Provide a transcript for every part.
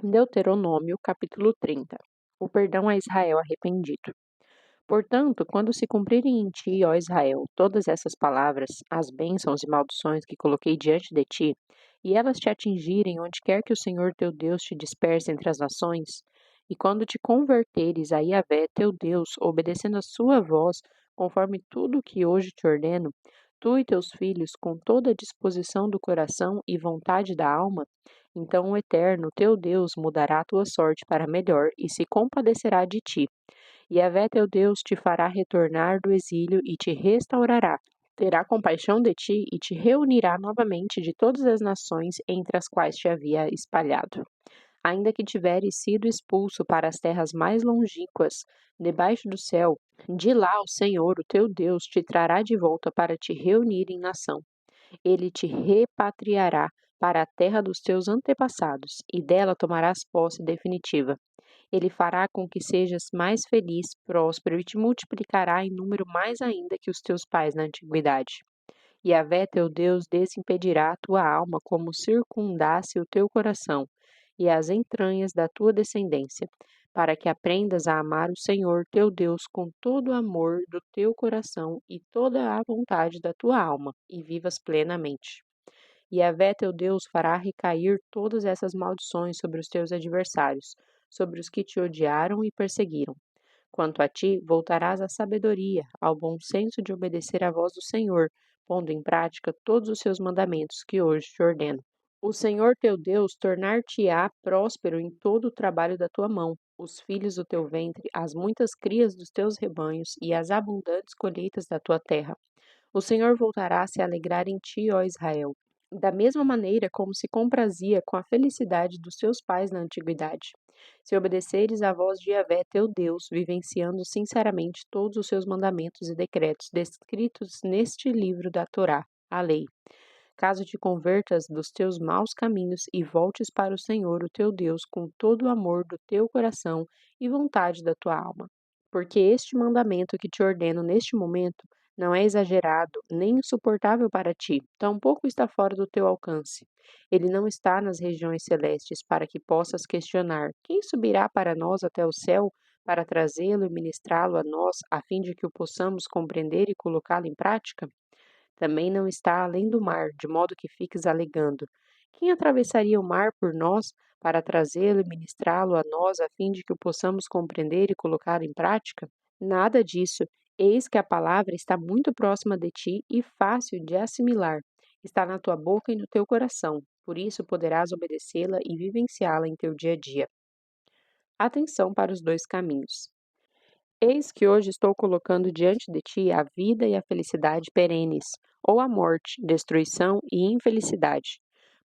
Deuteronômio, capítulo 30. O perdão a Israel arrependido. Portanto, quando se cumprirem em ti, ó Israel, todas essas palavras, as bênçãos e maldições que coloquei diante de ti, e elas te atingirem onde quer que o Senhor teu Deus te disperse entre as nações, e quando te converteres a Yahvé teu Deus, obedecendo a sua voz, conforme tudo o que hoje te ordeno, tu e teus filhos, com toda a disposição do coração e vontade da alma, então o Eterno, teu Deus, mudará a tua sorte para melhor e se compadecerá de ti. Yahvé teu Deus te fará retornar do exílio e te restaurará. Terá compaixão de ti e te reunirá novamente de todas as nações entre as quais te havia espalhado. Ainda que tiveres sido expulso para as terras mais longínquas, debaixo do céu, de lá o Senhor, o teu Deus, te trará de volta para te reunir em nação. Ele te repatriará para a terra dos teus antepassados, e dela tomarás posse definitiva. Ele fará com que sejas mais feliz, próspero e te multiplicará em número mais ainda que os teus pais na antiguidade. Yahvé teu Deus desimpedirá a tua alma como circundasse o teu coração e as entranhas da tua descendência, para que aprendas a amar o Senhor teu Deus com todo o amor do teu coração e toda a vontade da tua alma, e vivas plenamente. Yahvé teu Deus fará recair todas essas maldições sobre os teus adversários, sobre os que te odiaram e perseguiram. Quanto a ti, voltarás à sabedoria, ao bom senso de obedecer à voz do Senhor, pondo em prática todos os seus mandamentos que hoje te ordeno. O Senhor teu Deus tornar-te-á próspero em todo o trabalho da tua mão, os filhos do teu ventre, as muitas crias dos teus rebanhos e as abundantes colheitas da tua terra. O Senhor voltará a se alegrar em ti, ó Israel, da mesma maneira como se comprazia com a felicidade dos teus pais na antiguidade. Se obedeceres à voz de Yahvé teu Deus, vivenciando sinceramente todos os seus mandamentos e decretos descritos neste livro da Torá, a lei. Caso te convertas dos teus maus caminhos e voltes para o Senhor, o teu Deus, com todo o amor do teu coração e vontade da tua alma. Porque este mandamento que te ordeno neste momento não é exagerado, nem insuportável para ti, tampouco está fora do teu alcance. Ele não está nas regiões celestes para que possas questionar: quem subirá para nós até o céu para trazê-lo e ministrá-lo a nós, a fim de que o possamos compreender e colocá-lo em prática? Também não está além do mar, de modo que fiques alegando: quem atravessaria o mar por nós para trazê-lo e ministrá-lo a nós, a fim de que o possamos compreender e colocar em prática? Nada disso. Eis que a palavra está muito próxima de ti e fácil de assimilar. Está na tua boca e no teu coração. Por isso poderás obedecê-la e vivenciá-la em teu dia a dia. Atenção para os dois caminhos. Eis que hoje estou colocando diante de ti a vida e a felicidade perenes, ou a morte, destruição e infelicidade.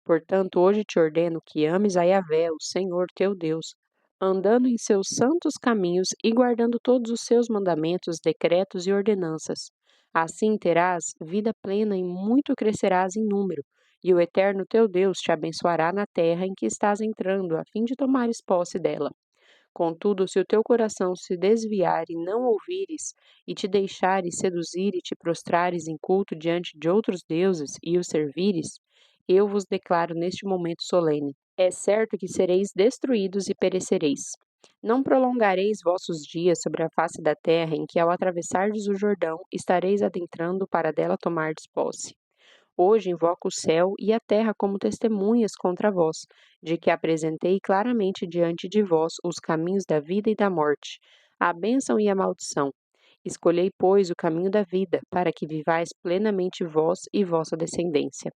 Portanto, hoje te ordeno que ames a Yahvé, o Senhor teu Deus, andando em seus santos caminhos e guardando todos os seus mandamentos, decretos e ordenanças. Assim terás vida plena e muito crescerás em número, e o Eterno teu Deus te abençoará na terra em que estás entrando, a fim de tomares posse dela. Contudo, se o teu coração se desviar e não ouvires, e te deixares seduzir e te prostrares em culto diante de outros deuses e os servires, eu vos declaro neste momento solene: é certo que sereis destruídos e perecereis. Não prolongareis vossos dias sobre a face da terra em que, ao atravessardes o Jordão, estareis adentrando para dela tomardes posse. Hoje invoco o céu e a terra como testemunhas contra vós, de que apresentei claramente diante de vós os caminhos da vida e da morte, a bênção e a maldição. Escolhei, pois, o caminho da vida, para que vivais plenamente vós e vossa descendência,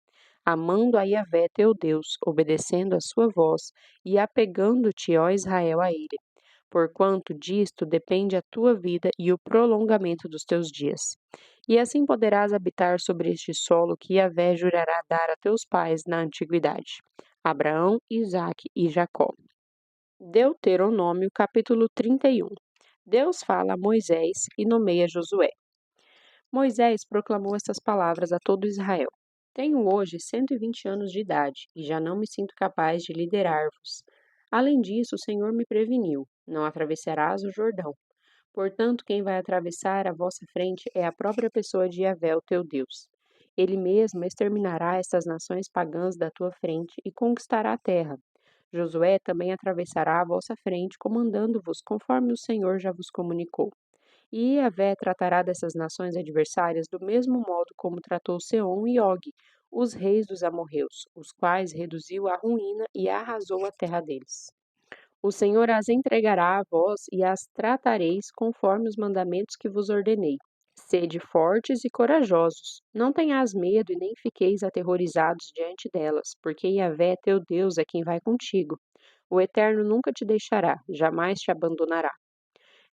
amando a Yahvé teu Deus, obedecendo a sua voz e apegando-te, ó Israel, a ele. Porquanto disto depende a tua vida e o prolongamento dos teus dias. E assim poderás habitar sobre este solo que Yahvé jurará dar a teus pais na antiguidade, Abraão, Isaque e Jacó. Deuteronômio, capítulo 31. Deus fala a Moisés e nomeia Josué. Moisés proclamou estas palavras a todo Israel: Tenho hoje 120 anos de idade e já não me sinto capaz de liderar-vos. Além disso, o Senhor me preveniu: não atravessarás o Jordão. Portanto, quem vai atravessar à vossa frente é a própria pessoa de Yahvé, o teu Deus. Ele mesmo exterminará estas nações pagãs da tua frente e conquistará a terra. Josué também atravessará à vossa frente, comandando-vos conforme o Senhor já vos comunicou. E Yahvé tratará dessas nações adversárias do mesmo modo como tratou Seom e Og, os reis dos amorreus, os quais reduziu à ruína e arrasou a terra deles. O Senhor as entregará a vós e as tratareis conforme os mandamentos que vos ordenei. Sede fortes e corajosos, não tenhas medo e nem fiqueis aterrorizados diante delas, porque Yahvé teu Deus é quem vai contigo. O Eterno nunca te deixará, jamais te abandonará.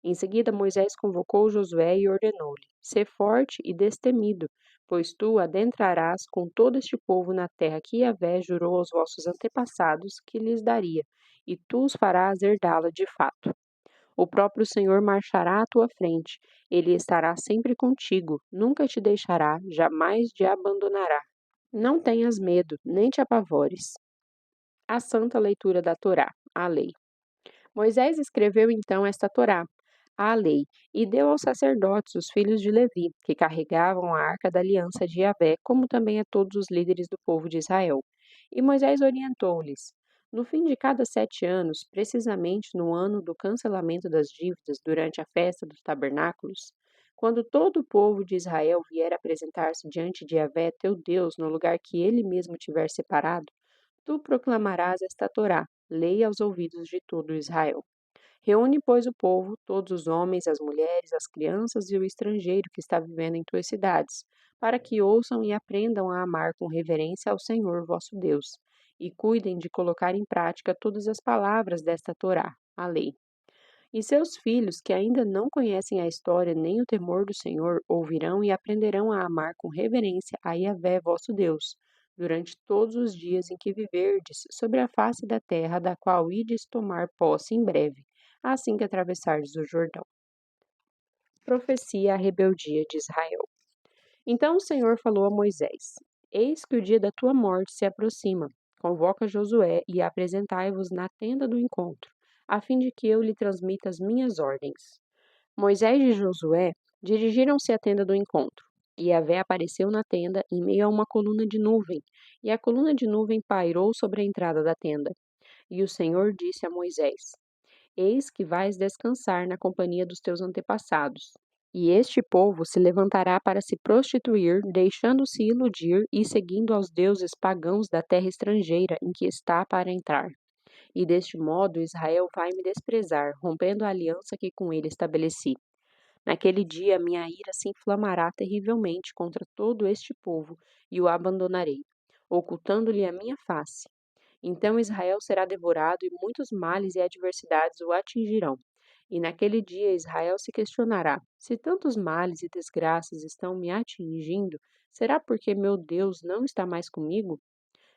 Em seguida, Moisés convocou Josué e ordenou-lhe: Sê forte e destemido, pois tu adentrarás com todo este povo na terra que Yahvé jurou aos vossos antepassados que lhes daria, e tu os farás herdá-la de fato. O próprio Senhor marchará à tua frente, ele estará sempre contigo, nunca te deixará, jamais te abandonará. Não tenhas medo, nem te apavores. A santa leitura da Torá, a lei. Moisés escreveu então esta Torá, a lei, e deu aos sacerdotes, os filhos de Levi, que carregavam a arca da aliança de Yahvé, como também a todos os líderes do povo de Israel. E Moisés orientou-lhes: No fim de cada 7 anos, precisamente no ano do cancelamento das dívidas durante a festa dos tabernáculos, quando todo o povo de Israel vier apresentar-se diante de Yahvé, teu Deus, no lugar que ele mesmo tiver separado, tu proclamarás esta Torá, lei aos ouvidos de todo Israel. Reúne, pois, o povo, todos os homens, as mulheres, as crianças e o estrangeiro que está vivendo em tuas cidades, para que ouçam e aprendam a amar com reverência ao Senhor vosso Deus, e cuidem de colocar em prática todas as palavras desta Torá, a lei. E seus filhos, que ainda não conhecem a história nem o temor do Senhor, ouvirão e aprenderão a amar com reverência a Yahvé vosso Deus, durante todos os dias em que viverdes sobre a face da terra da qual ides tomar posse em breve, assim que atravessardes o Jordão. Profecia à rebeldia de Israel. Então o Senhor falou a Moisés: Eis que o dia da tua morte se aproxima. Convoca Josué e apresentai-vos na tenda do encontro, a fim de que eu lhe transmita as minhas ordens. Moisés e Josué dirigiram-se à tenda do encontro. E Yahvé apareceu na tenda em meio a uma coluna de nuvem, e a coluna de nuvem pairou sobre a entrada da tenda. E o Senhor disse a Moisés: Eis que vais descansar na companhia dos teus antepassados. E este povo se levantará para se prostituir, deixando-se iludir e seguindo aos deuses pagãos da terra estrangeira em que está para entrar. E deste modo Israel vai me desprezar, rompendo a aliança que com ele estabeleci. Naquele dia a minha ira se inflamará terrivelmente contra todo este povo e o abandonarei, ocultando-lhe a minha face. Então Israel será devorado e muitos males e adversidades o atingirão. E naquele dia Israel se questionará: se tantos males e desgraças estão me atingindo, será porque meu Deus não está mais comigo?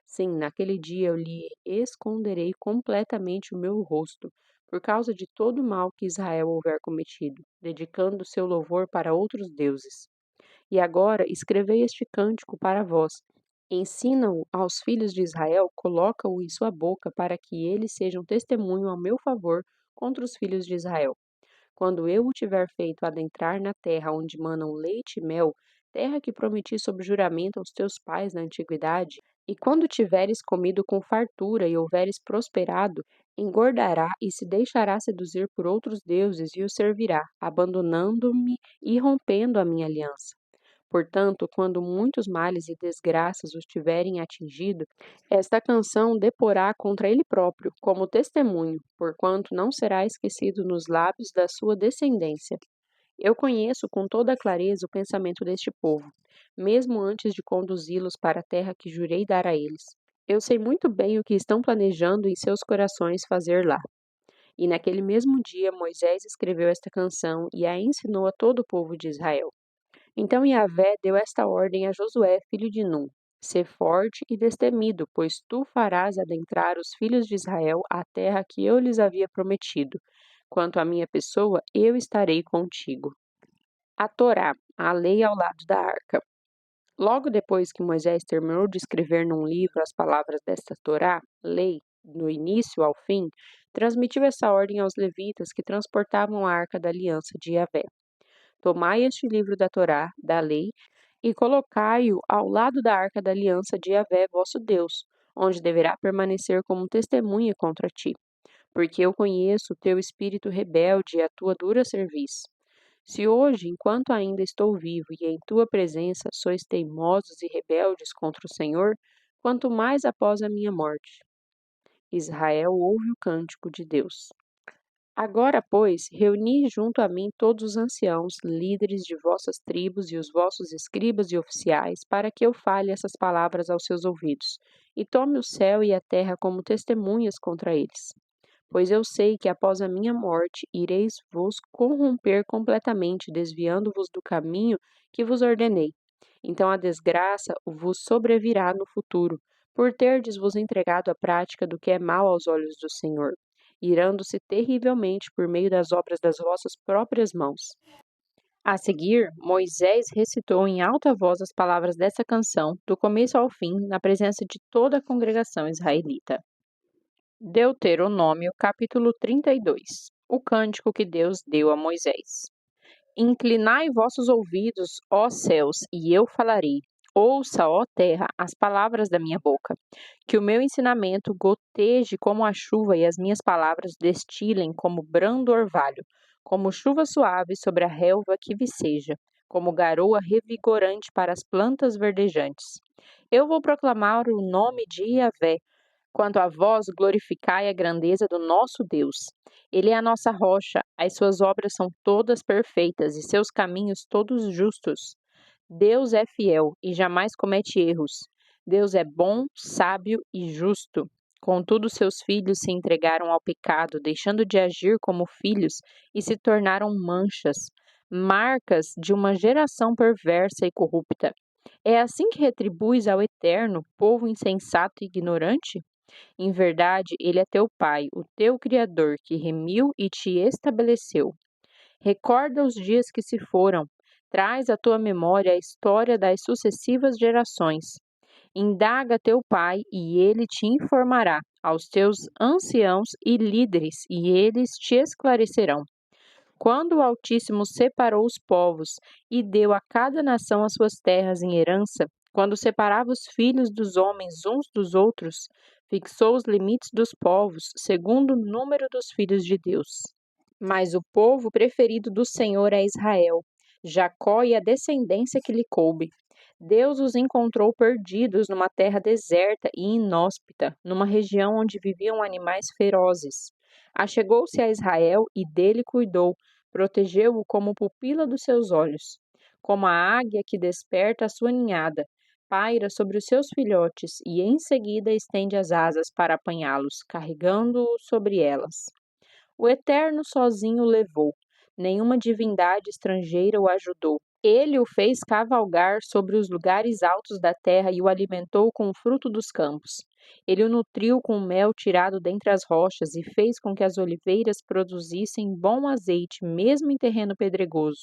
Sim, naquele dia eu lhe esconderei completamente o meu rosto, por causa de todo o mal que Israel houver cometido, dedicando seu louvor para outros deuses. E agora escrevei este cântico para vós. Ensina-o aos filhos de Israel, coloca-o em sua boca, para que eles sejam testemunho ao meu favor contra os filhos de Israel. Quando eu o tiver feito adentrar na terra onde manam leite e mel, terra que prometi sob juramento aos teus pais na antiguidade, e quando tiveres comido com fartura e houveres prosperado, engordará e se deixará seduzir por outros deuses e os servirá, abandonando-me e rompendo a minha aliança. Portanto, quando muitos males e desgraças os tiverem atingido, esta canção deporá contra ele próprio, como testemunho, porquanto não será esquecido nos lábios da sua descendência. Eu conheço com toda clareza o pensamento deste povo, mesmo antes de conduzi-los para a terra que jurei dar a eles. Eu sei muito bem o que estão planejando em seus corações fazer lá. E naquele mesmo dia Moisés escreveu esta canção e a ensinou a todo o povo de Israel. Então Yahvé deu esta ordem a Josué, filho de Num: Sê forte e destemido, pois tu farás adentrar os filhos de Israel à terra que eu lhes havia prometido. Quanto à minha pessoa, eu estarei contigo. A Torá, a lei ao lado da arca. Logo depois que Moisés terminou de escrever num livro as palavras desta Torá, lei, do início ao fim, transmitiu essa ordem aos levitas que transportavam a arca da aliança de Yahvé. Tomai este livro da Torá, da lei, e colocai-o ao lado da arca da aliança de Yahvé, vosso Deus, onde deverá permanecer como testemunha contra ti, porque eu conheço o teu espírito rebelde e a tua dura cerviz. Se hoje, enquanto ainda estou vivo e em tua presença, sois teimosos e rebeldes contra o Senhor, quanto mais após a minha morte. Israel ouve o cântico de Deus. Agora, pois, reuni junto a mim todos os anciãos, líderes de vossas tribos e os vossos escribas e oficiais, para que eu fale essas palavras aos seus ouvidos, e tome o céu e a terra como testemunhas contra eles. Pois eu sei que após a minha morte ireis vos corromper completamente, desviando-vos do caminho que vos ordenei. Então a desgraça vos sobrevirá no futuro, por terdes vos entregado à prática do que é mal aos olhos do Senhor, irando-se terrivelmente por meio das obras das vossas próprias mãos. A seguir, Moisés recitou em alta voz as palavras dessa canção, do começo ao fim, na presença de toda a congregação israelita. Deuteronômio, capítulo 32. O cântico que Deus deu a Moisés. Inclinai vossos ouvidos, ó céus, e eu falarei. Ouça, ó terra, as palavras da minha boca. Que o meu ensinamento goteje como a chuva e as minhas palavras destilem como brando orvalho, como chuva suave sobre a relva que viceja, como garoa revigorante para as plantas verdejantes. Eu vou proclamar o nome de Yahvé. Quanto a vós, glorificai a grandeza do nosso Deus. Ele é a nossa rocha, as suas obras são todas perfeitas e seus caminhos todos justos. Deus é fiel e jamais comete erros. Deus é bom, sábio e justo. Contudo, seus filhos se entregaram ao pecado, deixando de agir como filhos e se tornaram manchas, marcas de uma geração perversa e corrupta. É assim que retribuis ao Eterno, povo insensato e ignorante? Em verdade, ele é teu Pai, o teu Criador, que remiu e te estabeleceu. Recorda os dias que se foram, traz à tua memória a história das sucessivas gerações. Indaga teu pai, e ele te informará, aos teus anciãos e líderes, e eles te esclarecerão. Quando o Altíssimo separou os povos e deu a cada nação as suas terras em herança, quando separava os filhos dos homens uns dos outros, fixou os limites dos povos, segundo o número dos filhos de Deus. Mas o povo preferido do Senhor é Israel, Jacó e a descendência que lhe coube. Deus os encontrou perdidos numa terra deserta e inóspita, numa região onde viviam animais ferozes. Achegou-se a Israel e dele cuidou, protegeu-o como pupila dos seus olhos. Como a águia que desperta a sua ninhada, paira sobre os seus filhotes e em seguida estende as asas para apanhá-los, carregando-os sobre elas. O Eterno sozinho o levou, nenhuma divindade estrangeira o ajudou. Ele o fez cavalgar sobre os lugares altos da terra e o alimentou com o fruto dos campos. Ele o nutriu com o mel tirado dentre as rochas e fez com que as oliveiras produzissem bom azeite, mesmo em terreno pedregoso.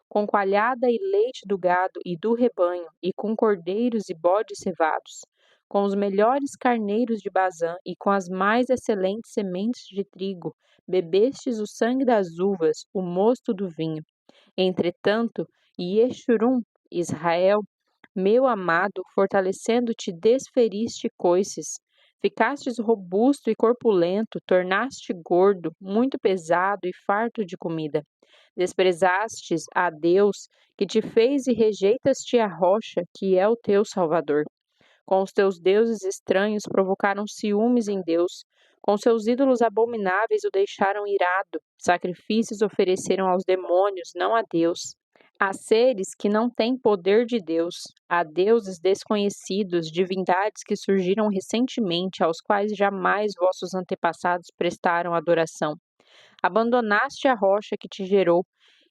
Com coalhada e leite do gado e do rebanho, e com cordeiros e bodes cevados, com os melhores carneiros de Bazã e com as mais excelentes sementes de trigo, bebestes o sangue das uvas, o mosto do vinho. Entretanto, Yeshurun, Israel, meu amado, fortalecendo-te, desferiste coices. Ficastes robusto e corpulento, tornaste gordo, muito pesado e farto de comida. Desprezastes a Deus, que te fez e rejeitas-te a rocha, que é o teu Salvador. Com os teus deuses estranhos provocaram ciúmes em Deus. Com seus ídolos abomináveis o deixaram irado. Sacrifícios ofereceram aos demônios, não a Deus. A seres que não têm poder de Deus, a deuses desconhecidos, divindades que surgiram recentemente, aos quais jamais vossos antepassados prestaram adoração. Abandonaste a rocha que te gerou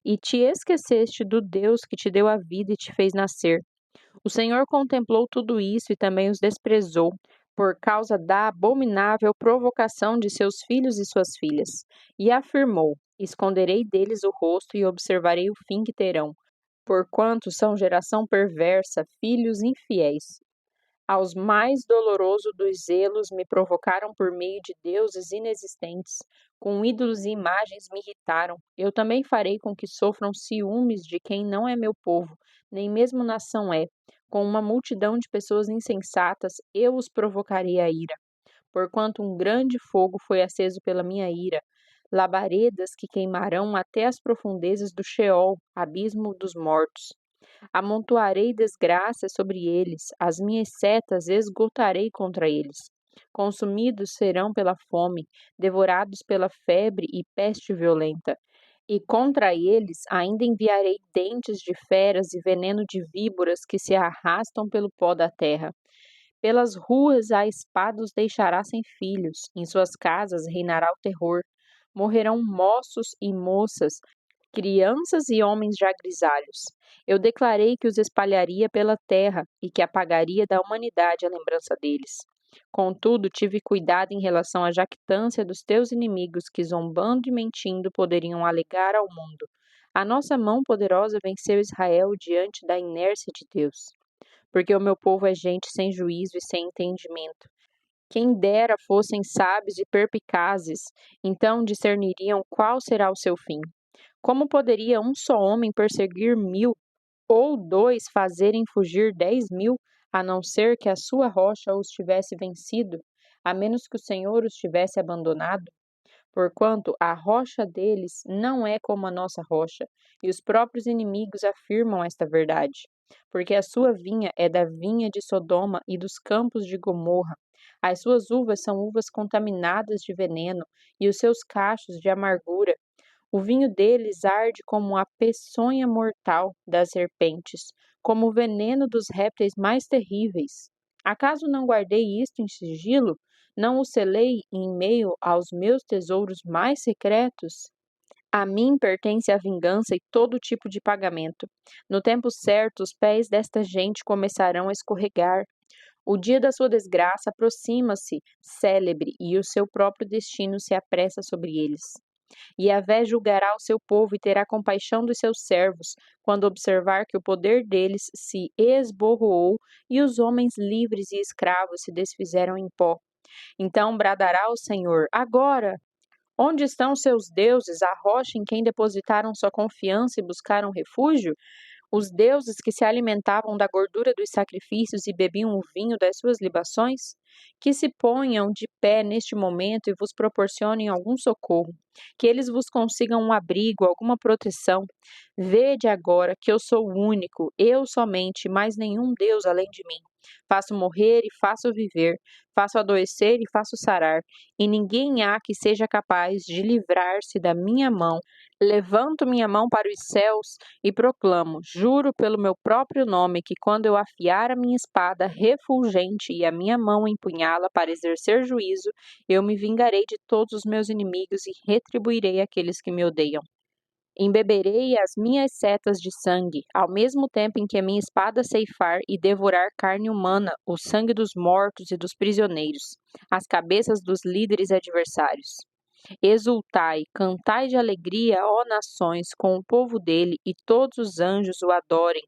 e te esqueceste do Deus que te deu a vida e te fez nascer. O Senhor contemplou tudo isso e também os desprezou, por causa da abominável provocação de seus filhos e suas filhas, e afirmou: Esconderei deles o rosto e observarei o fim que terão, porquanto são geração perversa, filhos infiéis. Aos mais doloroso dos zelos me provocaram por meio de deuses inexistentes, com ídolos e imagens me irritaram. Eu também farei com que sofram ciúmes de quem não é meu povo, nem mesmo nação é, com uma multidão de pessoas insensatas, eu os provocarei a ira, porquanto um grande fogo foi aceso pela minha ira, labaredas que queimarão até as profundezas do Sheol, abismo dos mortos. Amontoarei desgraças sobre eles, as minhas setas esgotarei contra eles. Consumidos serão pela fome, devorados pela febre e peste violenta. E contra eles ainda enviarei dentes de feras e veneno de víboras que se arrastam pelo pó da terra. Pelas ruas a espada os deixará sem filhos, em suas casas reinará o terror. Morrerão moços e moças, crianças e homens já grisalhos. Eu declarei que os espalharia pela terra e que apagaria da humanidade a lembrança deles. Contudo, tive cuidado em relação à jactância dos teus inimigos, que zombando e mentindo poderiam alegar ao mundo: a nossa mão poderosa venceu Israel diante da inércia de Deus. Porque o meu povo é gente sem juízo e sem entendimento. Quem dera fossem sábios e perspicazes, então discerniriam qual será o seu fim. Como poderia um só homem perseguir 1000, ou dois fazerem fugir 10.000, a não ser que a sua rocha os tivesse vencido, a menos que o Senhor os tivesse abandonado? Porquanto a rocha deles não é como a nossa rocha, e os próprios inimigos afirmam esta verdade. Porque a sua vinha é da vinha de Sodoma e dos campos de Gomorra. As suas uvas são uvas contaminadas de veneno, e os seus cachos de amargura. O vinho deles arde como a peçonha mortal das serpentes, como o veneno dos répteis mais terríveis. Acaso não guardei isto em sigilo? Não o selei em meio aos meus tesouros mais secretos? A mim pertence a vingança e todo tipo de pagamento. No tempo certo, os pés desta gente começarão a escorregar. O dia da sua desgraça aproxima-se, célebre, e o seu próprio destino se apressa sobre eles. Yahvé julgará o seu povo e terá compaixão dos seus servos, quando observar que o poder deles se esborroou e os homens livres e escravos se desfizeram em pó. Então bradará o Senhor: agora! Onde estão seus deuses, a rocha em quem depositaram sua confiança e buscaram refúgio? Os deuses que se alimentavam da gordura dos sacrifícios e bebiam o vinho das suas libações? Que se ponham de pé neste momento e vos proporcionem algum socorro, que eles vos consigam um abrigo, alguma proteção. Vede agora que eu sou o único, eu somente, mais nenhum Deus além de mim. Faço morrer e faço viver, faço adoecer e faço sarar, e ninguém há que seja capaz de livrar-se da minha mão. Levanto minha mão para os céus e proclamo, juro pelo meu próprio nome, que quando eu afiar a minha espada refulgente e a minha mão empunhá-la para exercer juízo, eu me vingarei de todos os meus inimigos e retribuirei aqueles que me odeiam. Embeberei as minhas setas de sangue, ao mesmo tempo em que a minha espada ceifar e devorar carne humana, o sangue dos mortos e dos prisioneiros, as cabeças dos líderes adversários. Exultai, cantai de alegria, ó nações, com o povo dele, e todos os anjos o adorem.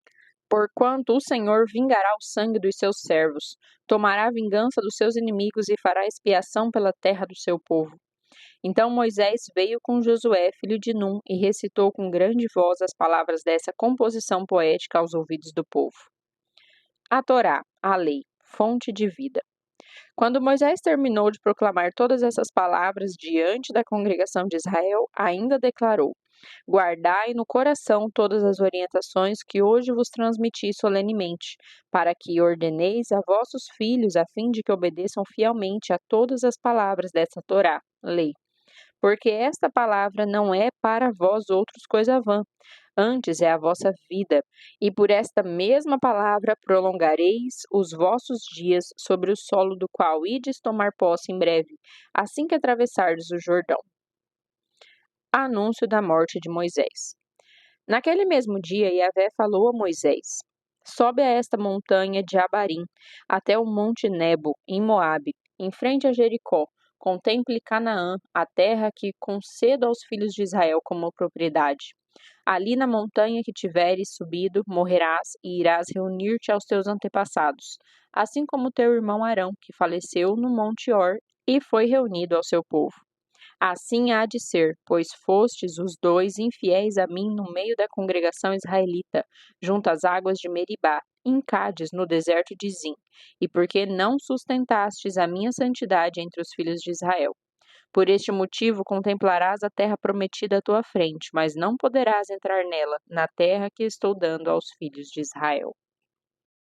Porquanto o Senhor vingará o sangue dos seus servos, tomará a vingança dos seus inimigos e fará expiação pela terra do seu povo. Então Moisés veio com Josué, filho de Num, e recitou com grande voz as palavras dessa composição poética aos ouvidos do povo. A Torá, a lei, fonte de vida. Quando Moisés terminou de proclamar todas essas palavras diante da congregação de Israel, ainda declarou: guardai no coração todas as orientações que hoje vos transmiti solenemente, para que ordeneis a vossos filhos, a fim de que obedeçam fielmente a todas as palavras dessa Torá, lei. Porque esta palavra não é para vós outros coisa vã, antes é a vossa vida, e por esta mesma palavra prolongareis os vossos dias sobre o solo do qual ides tomar posse em breve, assim que atravessardes o Jordão. Anúncio da morte de Moisés. Naquele mesmo dia, Yahvé falou a Moisés: sobe a esta montanha de Abarim, até o monte Nebo, em Moabe, em frente a Jericó. Contemple Canaã, a terra que concedo aos filhos de Israel como propriedade. Ali na montanha que tiveres subido, morrerás e irás reunir-te aos teus antepassados, assim como teu irmão Arão, que faleceu no monte Hor e foi reunido ao seu povo. Assim há de ser, pois fostes os dois infiéis a mim no meio da congregação israelita, junto às águas de Meribá, em Cádiz, no deserto de Zim, e porque não sustentastes a minha santidade entre os filhos de Israel. Por este motivo contemplarás a terra prometida à tua frente, mas não poderás entrar nela, na terra que estou dando aos filhos de Israel.